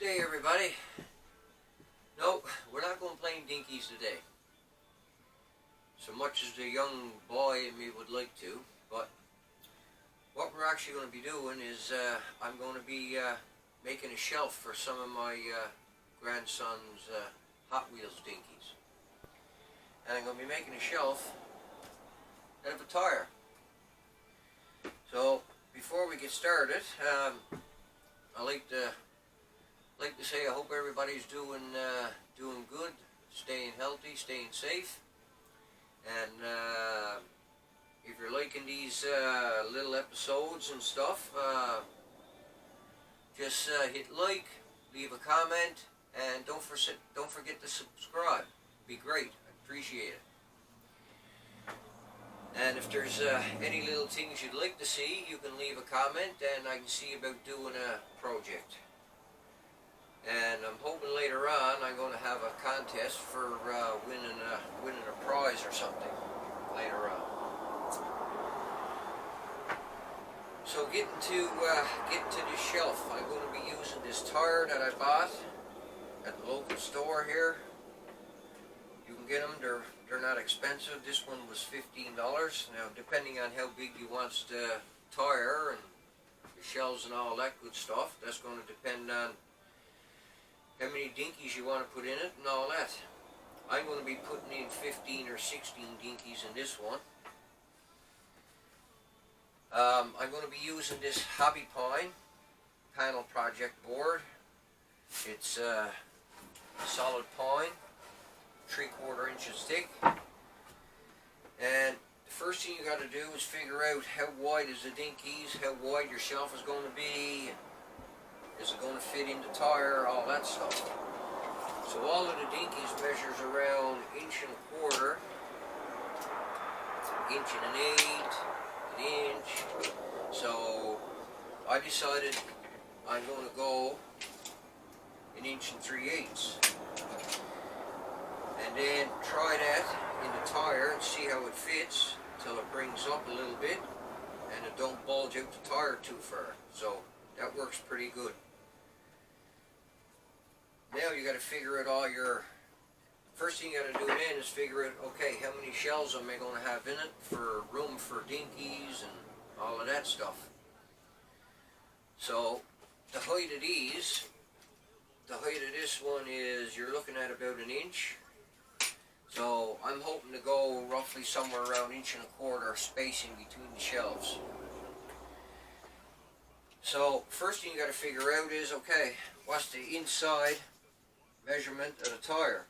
day, everybody. No, we're not going playing dinkies today. So much as the young boy in me would like to, but what we're actually going to be doing is I'm going to be making a shelf for some of my grandson's Hot Wheels dinkies. And I'm going to be making a shelf out of a tire. So before we get started, I like to say I hope everybody's doing good, staying healthy, staying safe, and if you're liking these little episodes and stuff, just hit like, leave a comment, and don't forget to subscribe. It'd be great. I appreciate it. And if there's any little things you'd like to see, you can leave a comment, and I can see about doing a project. And I'm hoping later on I'm going to have a contest for winning a prize or something later on. So getting to this shelf, I'm going to be using this tire that I bought at the local store here. You can get them. They're not expensive. This one was $15. Now, depending on how big you want the tire and the shells and all that good stuff, that's going to depend on how many dinkies you want to put in it and all that. I'm going to be putting in 15 or 16 dinkies in this one. I'm going to be using this Hobby Pine panel project board. It's solid pine, 3/4 inches thick. And the first thing you got to do is figure out how wide is the dinkies, how wide your shelf is going to be. Is it going to fit in the tire, all that stuff. So all of the dinkies measures around 1.25 inches, 1.125 inches, 1 inch. So I decided I'm going to go 1.3 inches. And then try that in the tire and see how it fits until it brings up a little bit and it don't bulge out the tire too far. So that works pretty good. Now you got to figure out all your, first thing you got to do then is figure out, okay, how many shells am I going to have in it for room for dinkies and all of that stuff. So the height of these, the height of this one is, you're looking at about 1 inch. So I'm hoping to go roughly somewhere around 1.25 inches spacing between the shelves. So first thing you got to figure out is, okay, what's the inside measurement of the tire?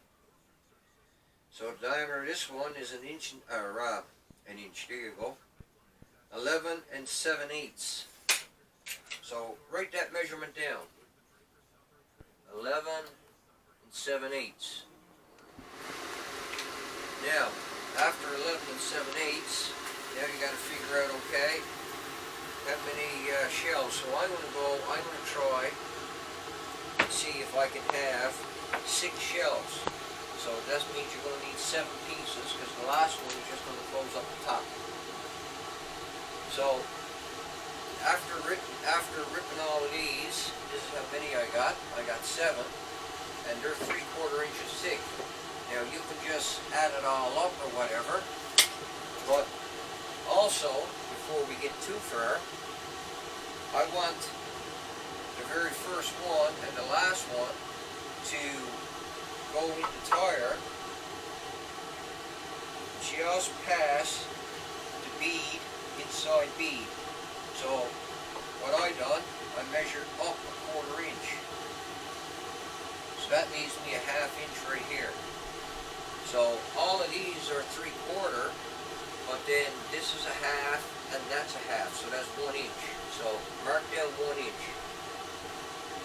So the diameter of this one is 1 inch, an inch, there you go, 11 7/8. So write that measurement down, 11 7/8. Now, after 11 7/8, now you got to figure out, okay, how many shells. So I'm going to try and see if I can have 6 shells. So that means you're going to need 7 pieces, because the last one is just going to close up the top. So after ripping all of these, this is how many I got. I got 7, and they're 3/4 inches thick. Now you can just add it all up or whatever, but also, before we get too far, I want the very first one and the last one to go in the tire just past the bead, inside bead. So what I done, I measured up 1/4 inch. So that leaves me 1/2 inch right here. So all of these are 3/4, but then this is 1/2 and that's 1/2, so that's 1 inch. So mark down 1 inch,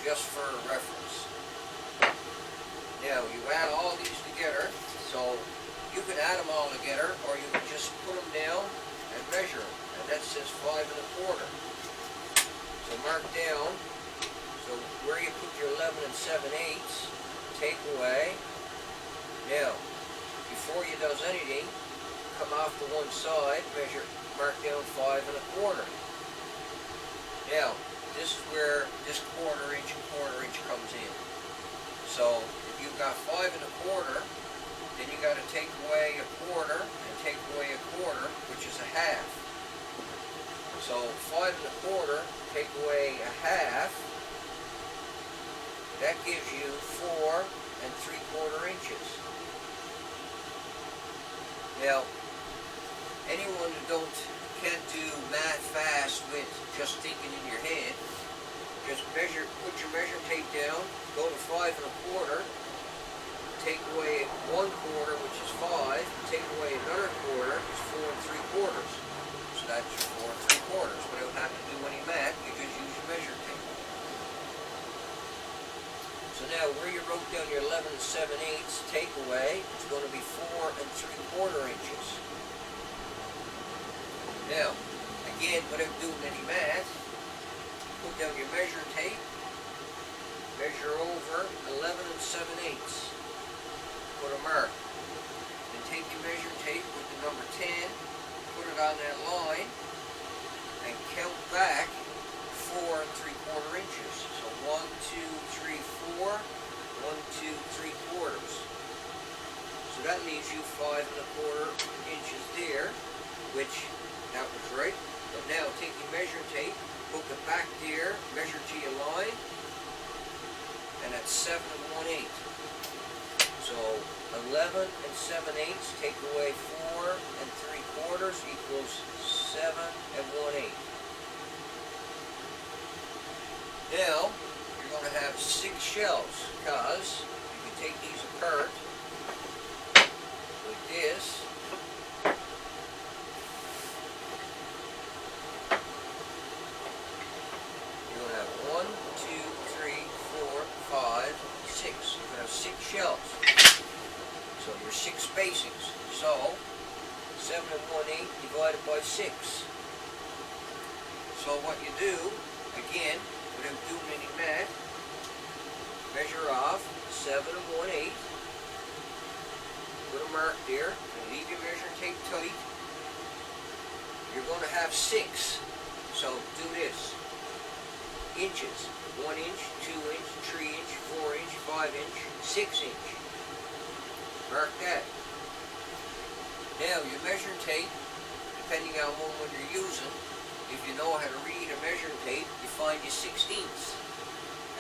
just for reference. Now you add all these together, so you can add them all together, or you can just put them down and measure them, and that says 5 1/4. So mark down, so where you put your 11 7/8, take away. Now, before you does anything, come off to one side, mark down 5 1/4. Now, this is where this quarter inch comes in. So if you've got 5 1/4, then you got to take away a quarter and take away a quarter, which is a half. So 5 1/4, take away a half, that gives you 4 3/4 inches. Now, anyone who can't do math fast with just thinking in your head, just put your measuring tape down, go to 5 1/4, take away 1/4, which is 5, take away another quarter, is 4 3/4. So that's your 4 3/4. Without having to do any math, you just use your measuring tape. So now where you wrote down your 11 7/8 take away, it's going to be 4 3/4 inches. Now, again, without doing any math, put down your measuring tape, measure over 11 7/8. Put a mark. Then take your measuring tape with the number 10, put it on that line, and count back 4 3/4 inches. So 1 2 3 4, 1 2 3/4. So that leaves you 5 1/4 inches there, which that was right. But now take your measuring tape, hook it back there, measure to your line, and that's 7 1/8. So 11 7/8 take away 4 3/4 equals 7 1/8. Now you're going to have 6 shelves, because you can take these apart like this. You're going to have 1 2 3 4 5 6. You're going to have 6 shelves. So your 6 spacings. So 7 1/8 divided by 6. So what you do, again, without doing any math, measure off 7 1/8. Put a mark there and leave your measuring tape tight. You're going to have 6. So do this. Inches. 1 inch, 2 inch, 3 inch, 4 inch, 5 inch, 6 inch. Mark that. Now your measuring tape, depending on what one you're using, if you know how to read a measuring tape, you find your 16ths.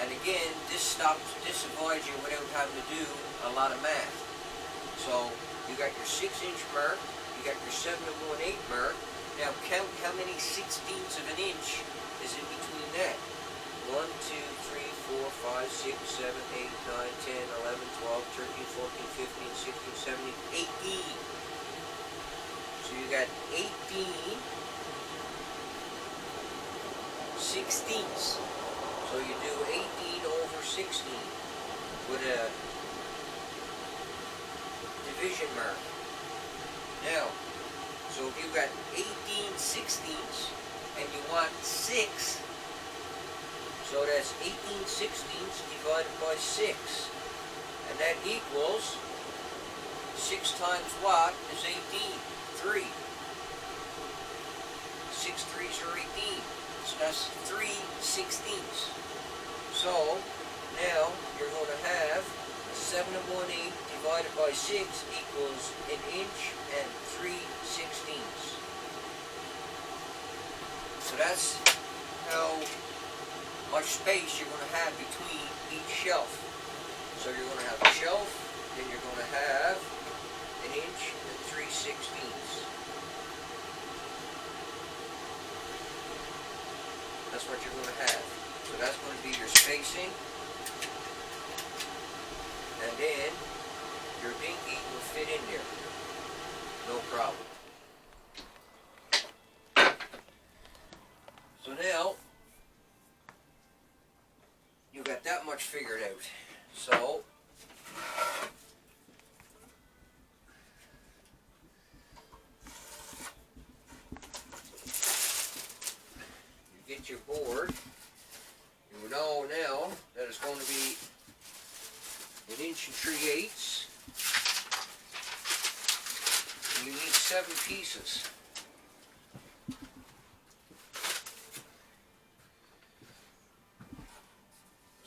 And again, this divides you without having to do a lot of math. So you got your 6 inch mark, you got your 7 1/8 mark. Now count how many 16ths of an inch is in between that. 1 2 3 4 5 6 7 8 9 10 11 12 13 14 15 16 17 18. So you got 18 16ths. So you do 18 over 16 with a division mark. Now, so if you've got 18 16ths and you want 6, so that's 18 16ths divided by 6. And that equals 6 times what is 18? 3. 6 3s are 18. So that's 3 16ths. So now you're going to have 7 1/8 divided by 6 equals an inch and 3 16ths. So that's how much space you're going to have between each shelf. So you're going to have a shelf, then you're going to have an inch and 3 16ths. That's what you're going to have. So that's going to be your spacing. And then your dinky will fit in there. No problem. So now, you got that much figured out. So, you get your board. You know now that it's going to be 1 inch and 3/8. And you need 7 pieces.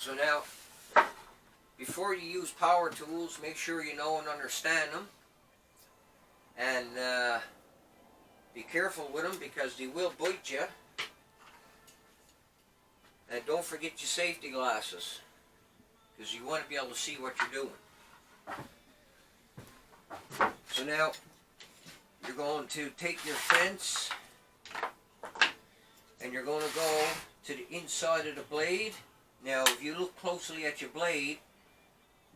So now, before you use power tools, make sure you know and understand them. And be careful with them because they will bite you. And don't forget your safety glasses, because you want to be able to see what you're doing. So now, you're going to take your fence and you're going to go to the inside of the blade. Now, if you look closely at your blade,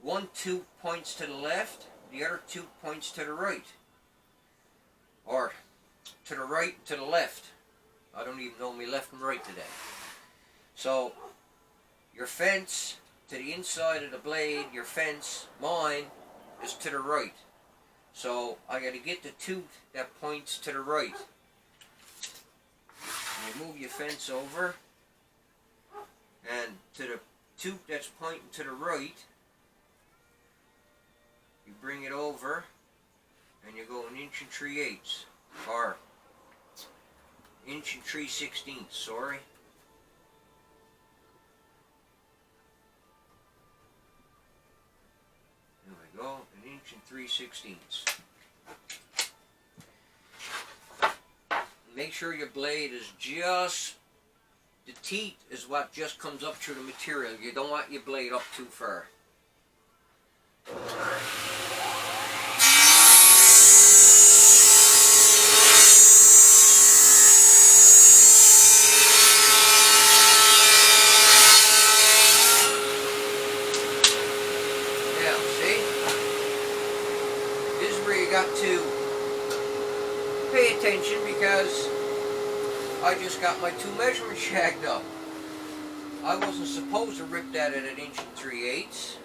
1 tooth points to the left, the other tooth points to the right. Or to the right, to the left. I don't even know me left and right today. So, your fence to the inside of the blade, your fence, mine, is to the right. So, I got to get the tooth that points to the right. You move your fence over, and to the tooth that's pointing to the right, you bring it over, and you go 1 3/8 inches, or 1 3/16 inches, sorry. There we go, 1 3/16 inches. Make sure your blade is just, the teeth is what just comes up through the material. You don't want your blade up too far. Now, see? This is where you got to pay attention, because I just got my 2 measurements shagged up. I wasn't supposed to rip that at 1 3/8 inches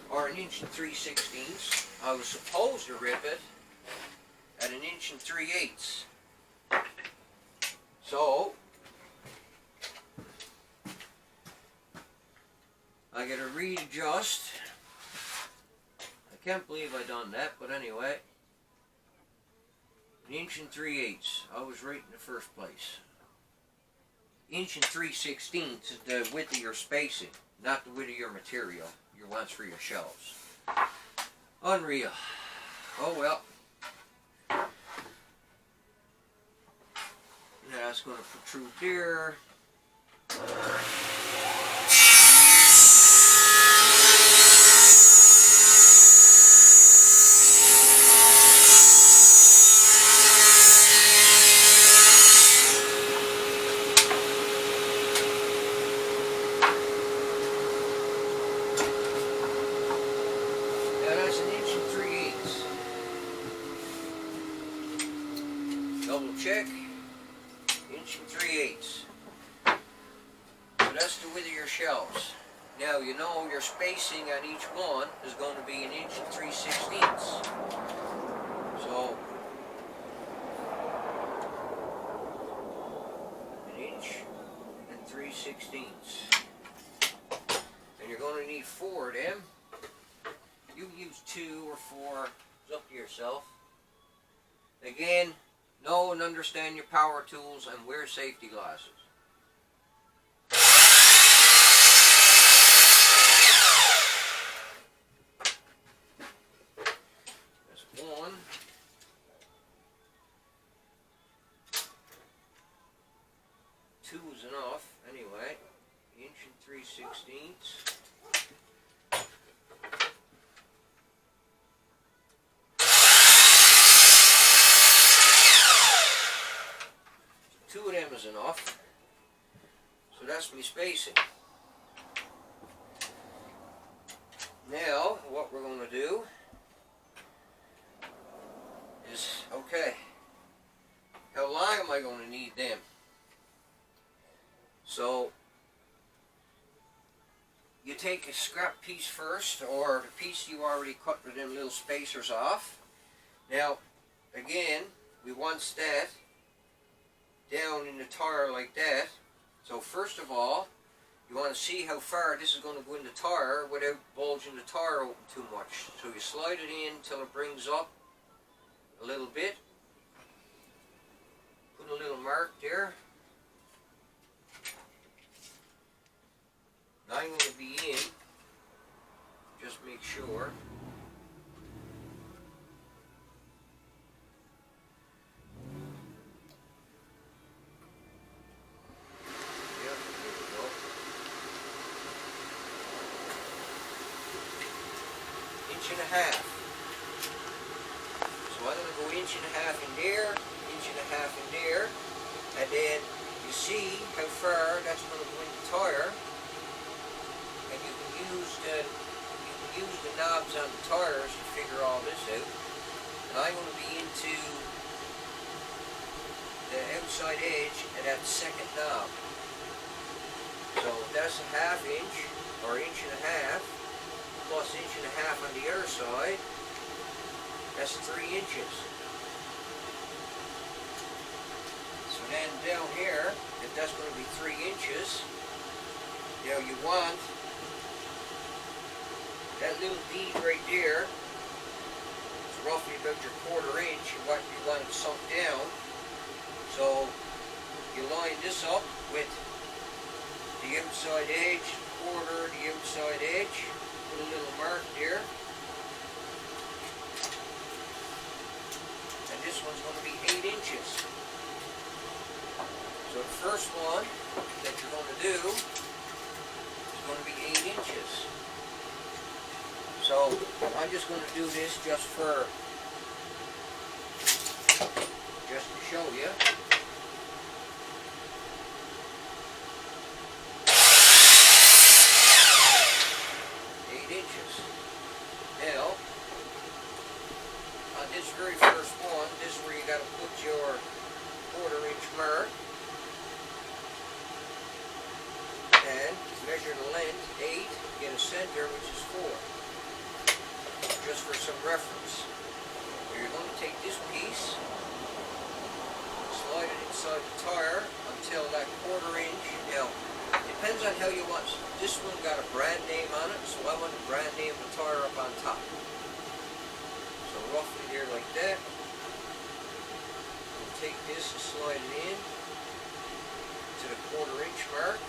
or 1 3/16 inches. I was supposed to rip it at 1 3/8 inches. So I gotta readjust. I can't believe I done that, but anyway. 1 3/8 inches. I was right in the first place. 1 3/16 inches is the width of your spacing, not the width of your material. Your ones for your shelves. Unreal. Oh well. Now that's going to protrude there. Double check, 1 3/8 inches. So that's the width of your shelves. Now you know your spacing on each one is going to be 1 3/16 inches. So 1 3/16 inches. And you're going to need 4 of them. You can use 2 or 4. It's up to yourself. Again, know and understand your power tools and wear safety glasses. That's 1. 2 is enough anyway. 1 3/16 inches. Two of them is enough. So that's my spacing. Now, what we're going to do is, okay, how long am I going to need them? So, you take a scrap piece first, or the piece you already cut with them little spacers off. Now, again, we want that down in the tire like that. So first of all, you want to see how far this is going to go in the tire without bulging the tire open too much. So you slide it in until it brings up a little bit. Put a little mark there. and a half. So I'm going to go inch and a half in there, inch and a half in there, and then you see how far that's going to go in the tire, and you can use the knobs on the tires to figure all this out. And I'm going to be into the outside edge of that second knob. So that's a half inch, or inch and a half, plus inch and a half on the other side. That's 3 inches. So then down here, if that's going to be 3 inches, you know, you want that little bead right there. It's roughly about your 1/4 inch. You want it sunk down. So you line this up with the outside edge, 1/4, the outside edge. Put a little mark there. And this one's going to be 8 inches. So the first one that you're going to do is going to be 8 inches. So I'm just going to do this just to show you. 8 inches. Now, on this very first one, this is where you got to put your 1/4 inch mark and measure the length, 8, get a center, which is 4. Just for some reference. You're going to take this piece, slide it inside the tire until that 1/4 inch. Now, depends on how you want. This one got a brand name on it, so I want the brand name of the tire up on top. So roughly there like that. We'll take this and slide it in to the 1/4 inch mark.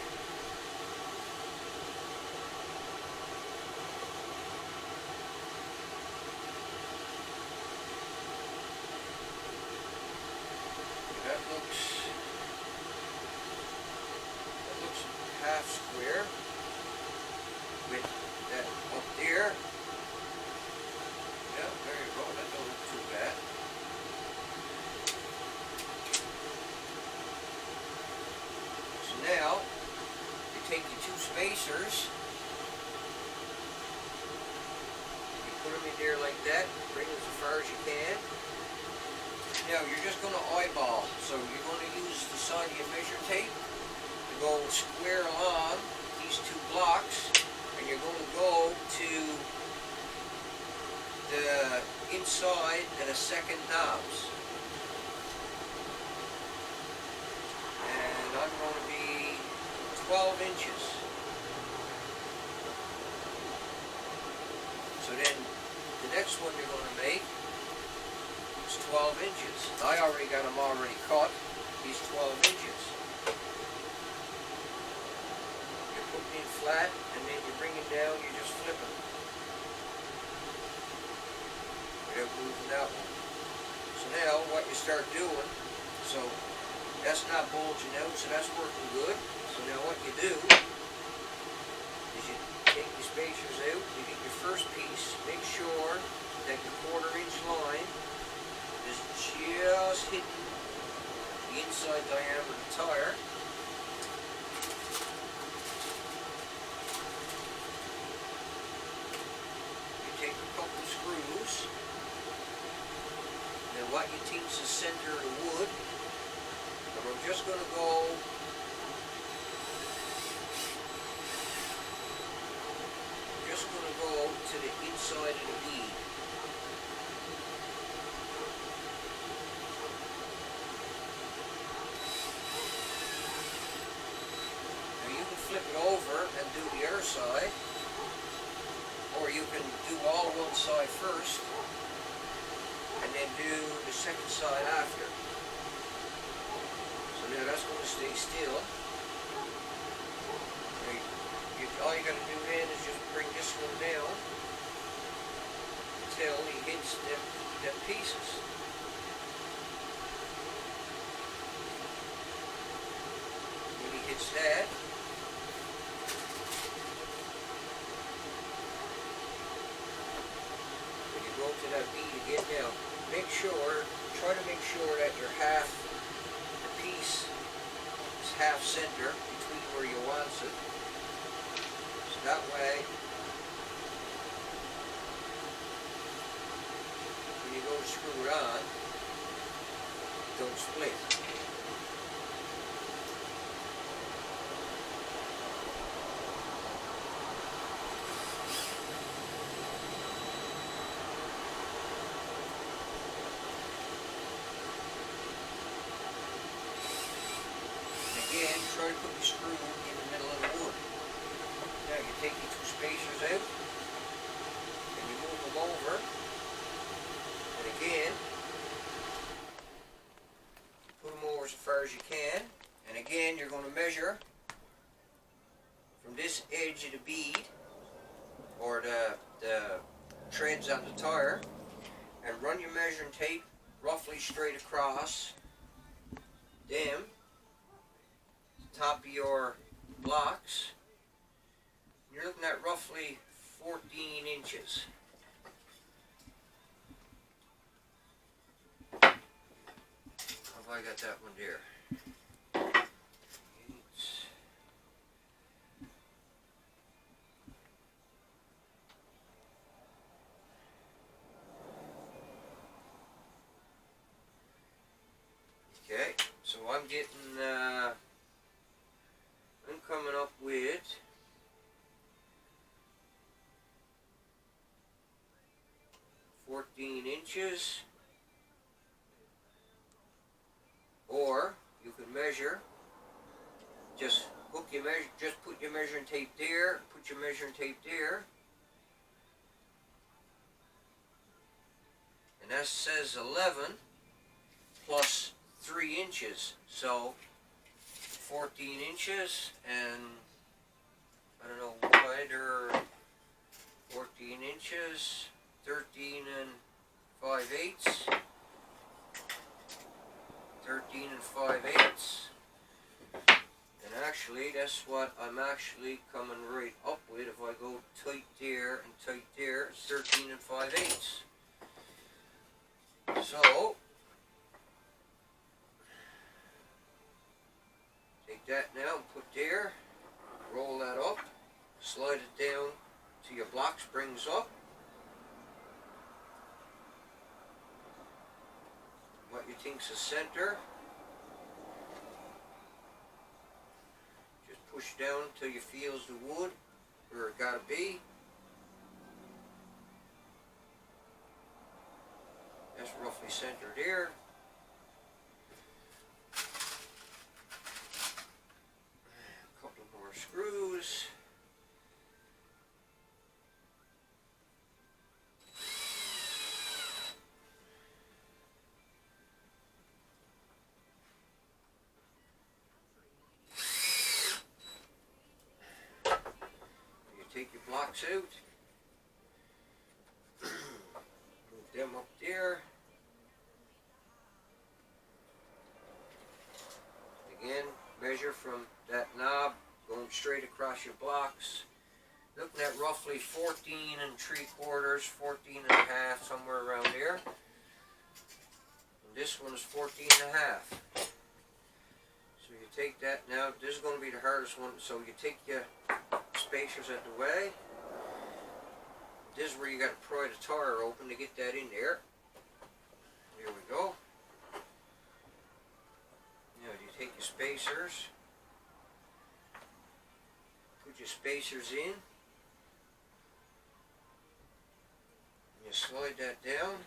That looks half square with that up there. Yeah, there you go. That don't look too bad. So now you take your 2 spacers, you put them in there like that, bring them as far as you can. Now you're just going to eyeball, so you're going to use the side of your measure tape to go square along these 2 blocks, and you're going to go to the inside of the second knobs. And I'm going to be 12 inches. So then the next one you're going to make 12 inches. I already got them already cut. These 12 inches. You're putting it flat, and then you bring it down, you just flip it. Without moving that one. So now, what you start doing, so that's not bulging out, so that's working good. So now what you do is you take your spacers out, you get your first piece, make sure that your 1/4 inch line is just hitting the inside diameter of the tire. You take a couple of screws, and then what you think is the center of the wood, and we're just going to go to the inside of the bead. Flip it over and do the other side, or you can do all one side first and then do the second side after. So now that's going to stay still. All you got to do then is just bring this one down until he hits them pieces. When he hits that, Again now, try to make sure that your piece is half center between where you want it. So that way, when you go to screw it on, it don't split. Again, try to put the screw in the middle of the wood. Now you take your two spacers out, and you move them over, and again, put them over as far as you can, and again you're going to measure from this edge of the bead, or the treads on the tire, and run your measuring tape roughly straight across them, top of your blocks. You're looking at roughly 14 inches. How have I got that one there? Okay, so I'm getting I'm coming up with 14 inches, or you can measure, just put your measuring tape there, put your measuring tape there, and that says 11 plus 3 inches, so 14 inches, and I don't know wide, or 14 inches, 13 and 5/8, 13 and 5/8, and actually that's what I'm actually coming right up with. If I go tight there and tight there, it's 13 and 5/8. So take that now and put there, roll that up, slide it down till your block springs up. What you think's the center, just push down till you feels the wood where it gotta be. That's roughly centered there. A couple more screws. Take your blocks out, move them up there. Again, measure from that knob going straight across your blocks. Looking at roughly 14 3/4, 14 1/2, somewhere around there. And this one is 14 1/2. So you take that now. This is going to be the hardest one. So you take your spacers out the way. This is where you got to pry the tire open to get that in there. There we go. Now you take your spacers, put your spacers in, and you slide that down.